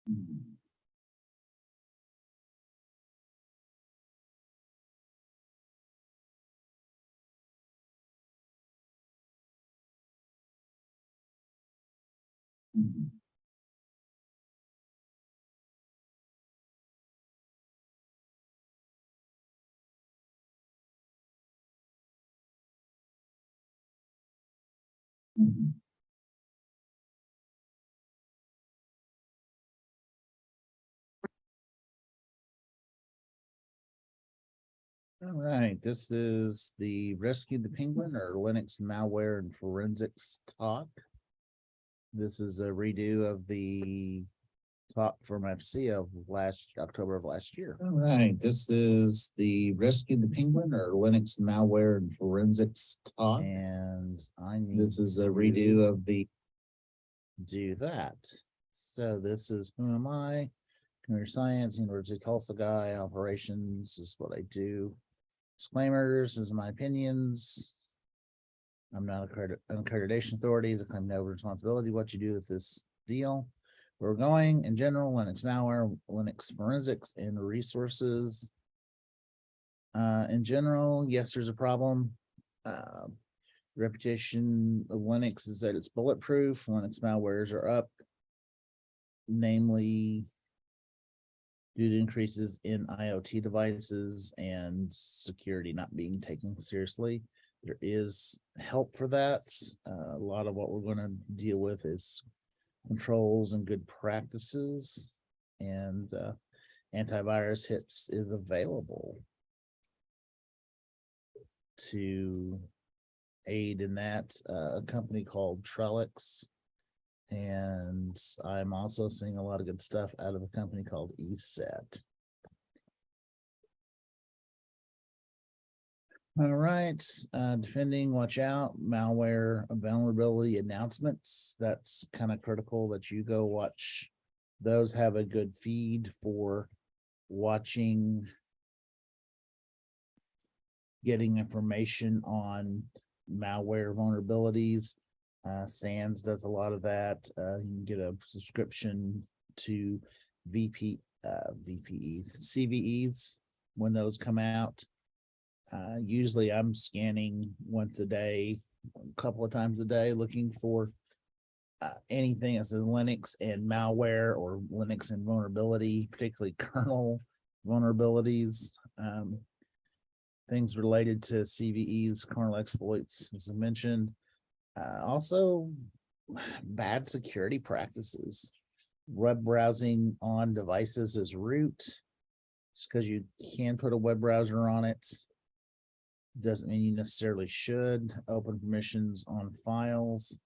All right, this is the Rescue the Penguin or Linux malware and forensics talk. This is a redo of the talk from FC of October of last year. All right, this is the Rescue the Penguin or Linux malware and forensics talk. And this is a redo of the do that. So this is who am I? Computer science, University of Tulsa guy, operations is what I do. Disclaimers is my opinions. I'm not an accreditation authority. I claim no responsibility what you do with this deal. We're going in general, Linux malware, Linux forensics, and resources. In general, yes, there's a problem. Reputation of Linux is that it's bulletproof. Linux malwares are up, namely due to increases in IoT devices and security not being taken seriously. There is help for that. A lot of what we're going to deal with is controls and good practices, and antivirus hits is available to aid in that. A company called Trellix. And I'm also seeing a lot of good stuff out of a company called ESET. All right, defending, watch out, malware vulnerability announcements. That's kind of critical that you go watch. Those have a good feed for watching, getting information on malware vulnerabilities. SANS does a lot of that. You can get a subscription to VPEs, CVEs when those come out. Usually I'm scanning once a day, a couple of times a day, looking for anything that's in Linux and malware or Linux and vulnerability, particularly kernel vulnerabilities, things related to CVEs, kernel exploits, as I mentioned. Also, bad security practices. Web browsing on devices as root. Just because you can put a web browser on it doesn't mean you necessarily should. Open permissions on files.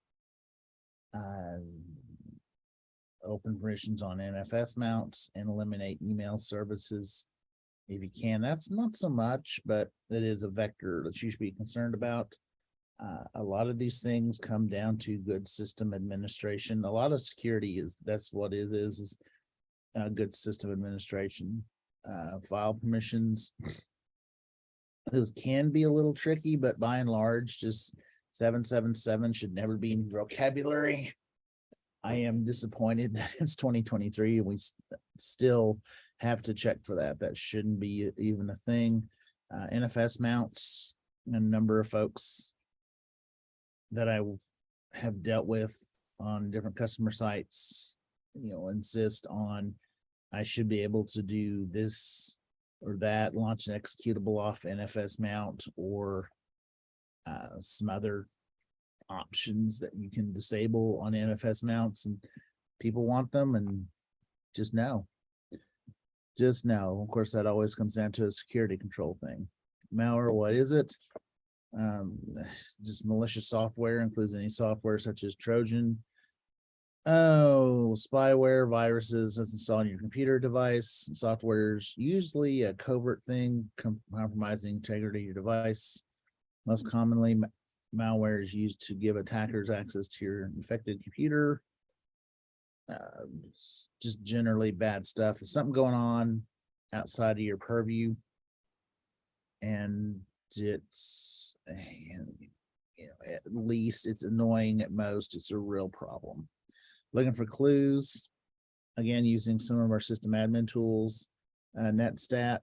Open permissions on NFS mounts and eliminate email services if you can. That's not so much, but it is a vector that you should be concerned about. A lot of these things come down to good system administration. A lot of security that's what it is good system administration. File permissions, those can be a little tricky, but by and large, just 777 should never be in vocabulary. I am disappointed that it's 2023 and we still have to check for that. That shouldn't be even a thing. NFS mounts, a number of folks that I have dealt with on different customer sites, insist on I should be able to do this or that, launch an executable off NFS mount or some other options that you can disable on NFS mounts, and people want them, and just no. Of course, that always comes down to a security control thing. Malware, what is it? Just malicious software, includes any software such as Trojan, spyware, viruses that's installed on your computer device. Software is usually a covert thing, compromising integrity of your device. Most commonly, malware is used to give attackers access to your infected computer. Just generally bad stuff. If something going on outside of your purview and it's at least it's annoying, at most it's a real problem. Looking for clues. again, using some of our system admin tools, NetStat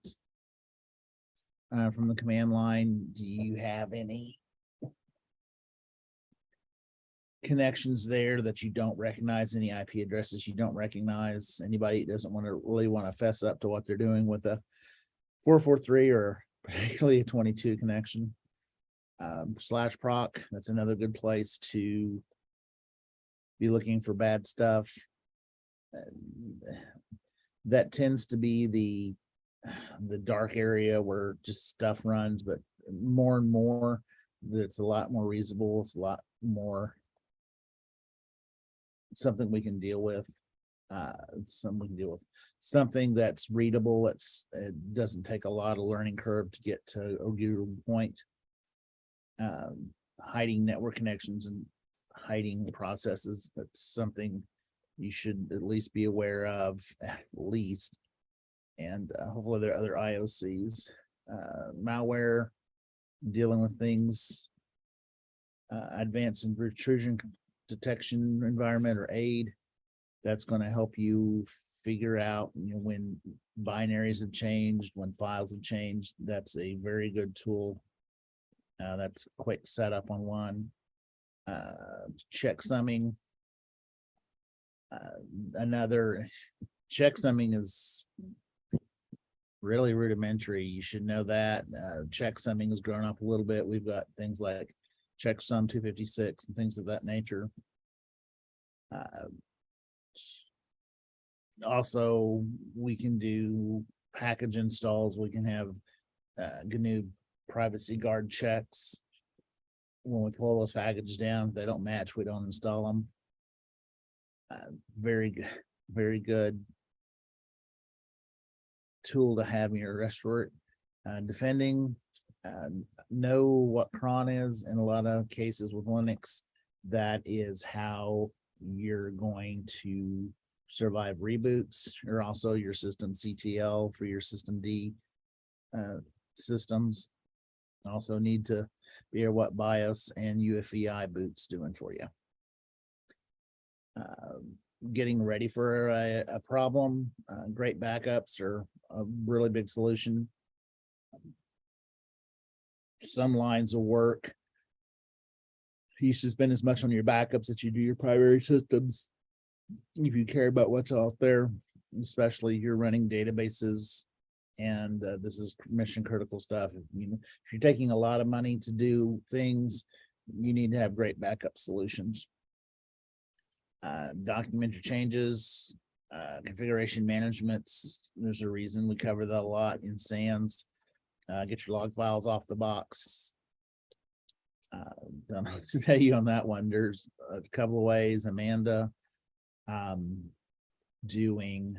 from the command line. Do you have any connections there that you don't recognize, any IP addresses you don't recognize? Anybody doesn't really want to fess up to what they're doing with a 443 or particularly a 22 connection. /proc, that's another good place to be looking for bad stuff. That tends to be the dark area where just stuff runs, but more and more it's a lot more reasonable. It's a lot more something we can deal with. Something that's readable. It doesn't take a lot of learning curve to get to a good point. Hiding network connections and hiding processes, that's something you should at least be aware of, at least. And hopefully there are other IOCs. Malware, dealing with things, advanced intrusion detection environment or aid. That's going to help you figure out, when binaries have changed, when files have changed. That's a very good tool. That's a quick setup on one. Checksumming. Another checksumming is really rudimentary. You should know that. Checksumming has grown up a little bit. We've got things like checksum 256 and things of that nature. Also, we can do package installs. We can have GNU privacy guard checks. When we pull those packages down, if they don't match, we don't install them. Very good tool to have in your restaurant. Defending, know what cron is. In a lot of cases with Linux, that is how you're going to survive reboots, or also your system CTL for your system D systems. Also need to be aware what BIOS and UEFI boots doing for you. Getting ready for a problem. Great backups are a really big solution. Some lines of work, you should spend as much on your backups that you do your primary systems. If you care about what's out there, especially you're running databases, and this is mission critical stuff. If you're taking a lot of money to do things, you need to have great backup solutions. Document your changes, configuration management. There's a reason we cover that a lot in SANS. Get your log files off the box. Don't know what to tell you on that one. There's a couple of ways. Amanda doing,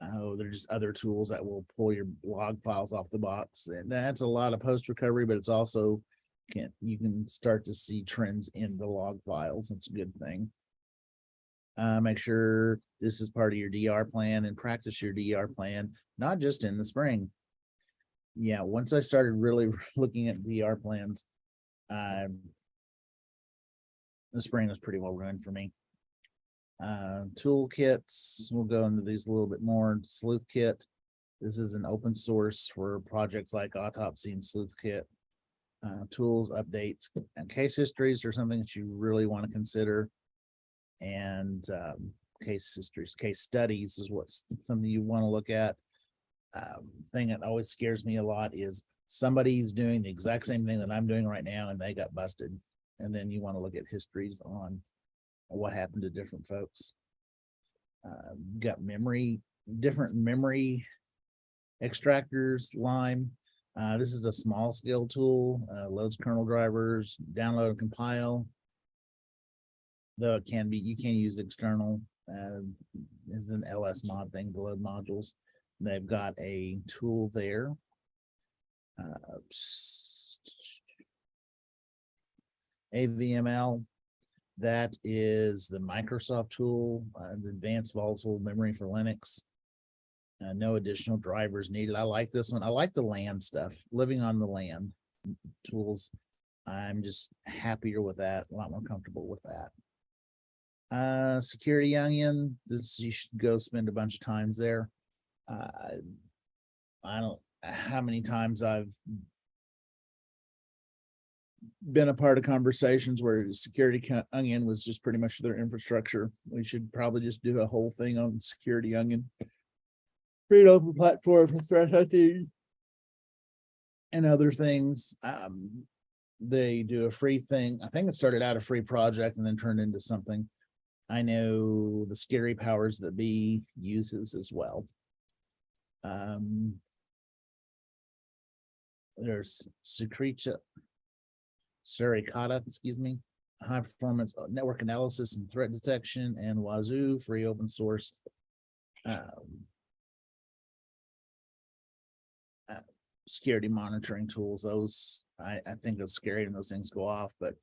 there's other tools that will pull your log files off the box, and that's a lot of post recovery, but it's also you can start to see trends in the log files. That's a good thing. Make sure this is part of your DR plan and practice your DR plan, not just in the spring. Yeah, once I started really looking at DR plans, the spring was pretty well run for me. Toolkits, we'll go into these a little bit more. Sleuthkit, this is an open source for projects like Autopsy and Sleuthkit. Tools, updates, and case histories are something that you really want to consider. And case histories, case studies is what's something you want to look at. Thing that always scares me a lot is somebody's doing the exact same thing that I'm doing right now and they got busted. And then you want to look at histories on what happened to different folks. Got different memory extractors, Lime. This is a small scale tool, loads kernel drivers, download and compile. Though it can be, you can use external, this is an LS mod thing to load modules. They've got a tool there. AVML, that is the Microsoft tool, the advanced volatile memory for Linux. No additional drivers needed. I like this one. I like the LAN stuff, living on the LAN tools. I'm just happier with that, a lot more comfortable with that. Security Onion, this, you should go spend a bunch of times there. I don't, how many times I've been a part of conversations where Security Onion was just pretty much their infrastructure. We should probably just do a whole thing on Security Onion. Free and open platform for threat hunting and other things. They do a free thing. I think it started out a free project and then turned into something. I know the Scary Powers That Be uses as well. There's Suricata, excuse me, high performance network analysis and threat detection, and Wazoo, free open source. Security monitoring tools. Those, I think it's scary when those things go off, but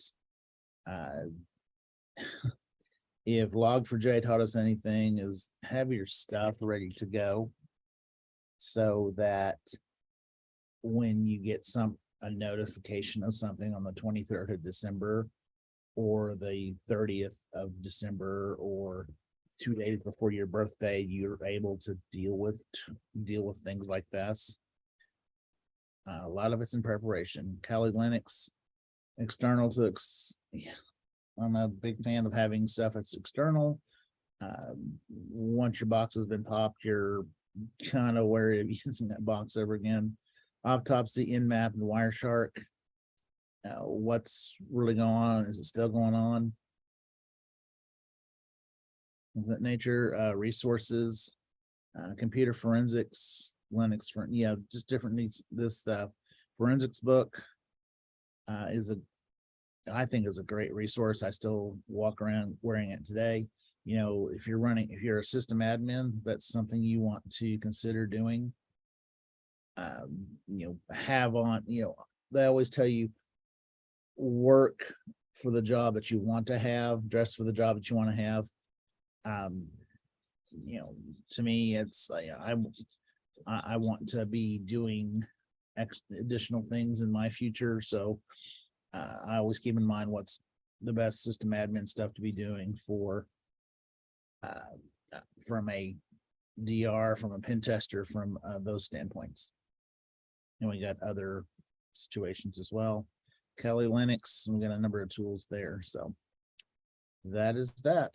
if Log4j taught us anything, is have your stuff ready to go so that when you get a notification of something on the 23rd of December or the 30th of December or 2 days before your birthday, you're able to deal with things like this. A lot of it's in preparation. Kali Linux, external to I'm a big fan of having stuff that's external. Once your box has been popped, you're kind of wary of using that box ever again. Autopsy, Nmap, and Wireshark. What's really going on? Is it still going on? Of that nature. Resources, computer forensics, Linux for just different needs. This forensics book I think is a great resource. I still walk around wearing it today. If you're a system admin, that's something you want to consider doing. Have on, they always tell you work for the job that you want to have, dress for the job that you want to have. To me, it's I want to be doing additional things in my future. So I always keep in mind what's the best system admin stuff to be doing for from a DR, from a pen tester, from those standpoints. And we got other situations as well. Kali Linux, we got a number of tools there. So that is that.